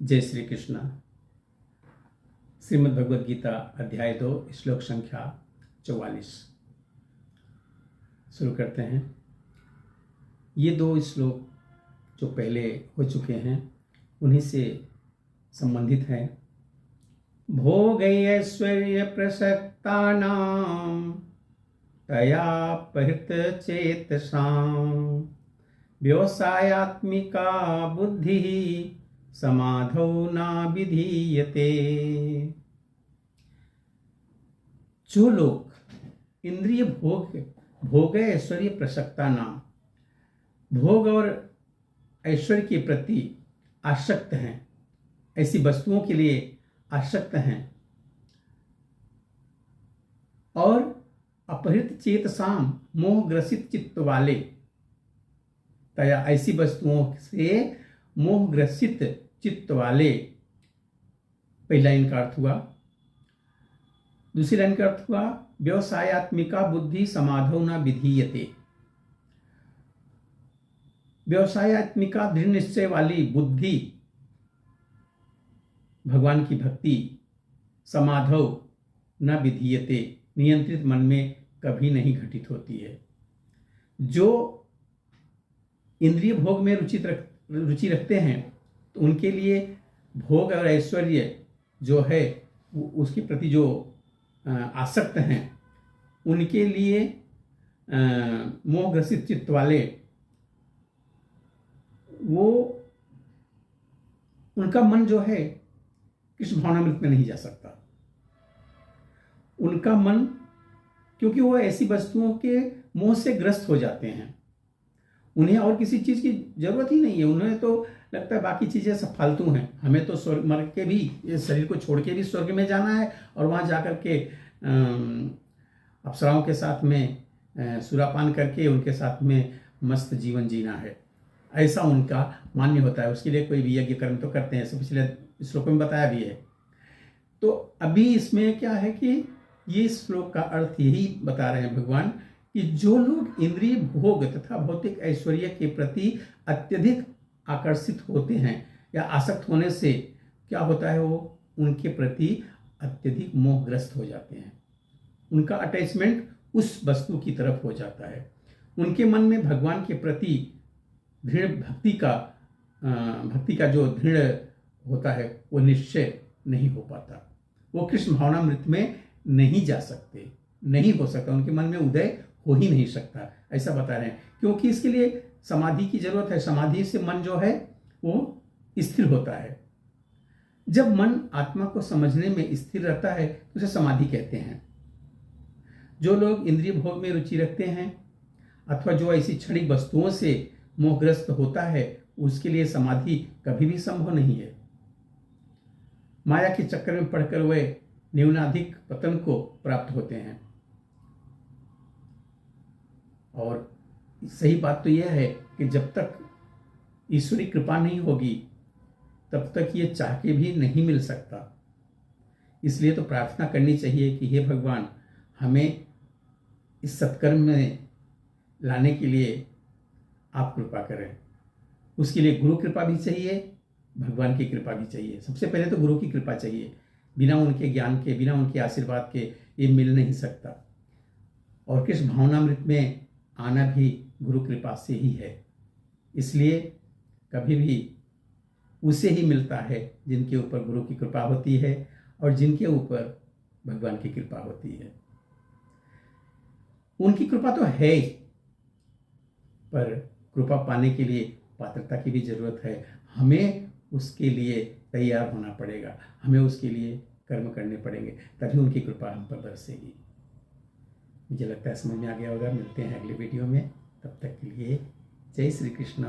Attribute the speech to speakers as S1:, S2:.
S1: जय श्री कृष्ण। श्रीमद् भगवद गीता अध्याय 2 श्लोक संख्या 44 शुरू करते हैं। ये दो श्लोक जो पहले हो चुके हैं उन्हीं से संबंधित हैं। भोग ऐश्वर्य प्रसक्तानां तया परित चेतसां व्यवसायात्मिका बुद्धि समाधौ न विधीयते। जो लोग इंद्रिय भोग ऐश्वर्य प्रसक्ता नाम भोग और ऐश्वर्य के प्रति आसक्त हैं, ऐसी वस्तुओं के लिए आसक्त हैं और अपहृत चेतसाम मोहग्रसित चित्त वाले, तया ऐसी वस्तुओं से मोहग्रसित चित्त वाले, पहला लाइन का अर्थ हुआ। दूसरी लाइन का अर्थ हुआ व्यवसायात्मिका बुद्धि समाधौ न विधीयते। व्यवसायात्मिका दृढ़ निश्चय वाली बुद्धि भगवान की भक्ति समाधौ न विधीयते, नियंत्रित मन में कभी नहीं घटित होती है। जो इंद्रिय भोग में रुचि रखते हैं तो उनके लिए भोग और ऐश्वर्य जो है उसके प्रति जो आसक्त हैं उनके लिए मोहग्रसित चित्त वाले, वो उनका मन जो है कृष्ण भावनामृत में नहीं जा सकता। उनका मन, क्योंकि वो ऐसी वस्तुओं के मोह से ग्रस्त हो जाते हैं, उन्हें और किसी चीज़ की जरूरत ही नहीं है। उन्हें तो लगता है बाकी चीज़ें सब फालतू हैं, हमें तो स्वर्ग मर के भी, इस शरीर को छोड़ के भी स्वर्ग में जाना है और वहाँ जाकर के अप्सराओं के साथ में सुरापान करके उनके साथ में मस्त जीवन जीना है, ऐसा उनका मान्य होता है। उसके लिए कोई भी यज्ञ कर्म तो करते हैं, सब पिछले श्लोकों में बताया भी है। तो अभी इसमें क्या है कि ये श्लोक का अर्थ यही बता रहे हैं भगवान कि जो लोग इंद्रिय भोग तथा भौतिक ऐश्वर्य के प्रति अत्यधिक आकर्षित होते हैं या आसक्त होने से क्या होता है, वो उनके प्रति अत्यधिक मोहग्रस्त हो जाते हैं। उनका अटैचमेंट उस वस्तु की तरफ हो जाता है। उनके मन में भगवान के प्रति दृढ़ भक्ति का जो दृढ़ होता है वो निश्चय नहीं हो पाता। वो कृष्ण भावनामृत में नहीं जा सकते, नहीं हो सकता, उनके मन में उदय हो ही नहीं सकता, ऐसा बता रहे हैं। क्योंकि इसके लिए समाधि की जरूरत है। समाधि से मन जो है वो स्थिर होता है। जब मन आत्मा को समझने में स्थिर रहता है तो उसे समाधि कहते हैं। जो लोग इंद्रिय भोग में रुचि रखते हैं अथवा जो ऐसी क्षणिक वस्तुओं से मोहग्रस्त होता है उसके लिए समाधि कभी भी संभव नहीं है। माया के चक्कर में पड़कर वे न्यूनाधिक पतन को प्राप्त होते हैं। और सही बात तो यह है कि जब तक ईश्वरी कृपा नहीं होगी तब तक ये चाह के भी नहीं मिल सकता। इसलिए तो प्रार्थना करनी चाहिए कि हे भगवान, हमें इस सत्कर्म में लाने के लिए आप कृपा करें। उसके लिए गुरु कृपा भी चाहिए, भगवान की कृपा भी चाहिए। सबसे पहले तो गुरु की कृपा चाहिए। बिना उनके ज्ञान के, बिना उनके आशीर्वाद के ये मिल नहीं सकता। और कृष्ण भावनामृत में आना भी गुरु कृपा से ही है। इसलिए कभी भी उसे ही मिलता है जिनके ऊपर गुरु की कृपा होती है और जिनके ऊपर भगवान की कृपा होती है। उनकी कृपा तो है ही, पर कृपा पाने के लिए पात्रता की भी जरूरत है। हमें उसके लिए तैयार होना पड़ेगा, हमें उसके लिए कर्म करने पड़ेंगे, तभी उनकी कृपा हम पर बरसेगी। मुझे लगता है समझ में आ गया होगा। मिलते हैं अगले वीडियो में, तब तक के लिए जय श्री कृष्ण।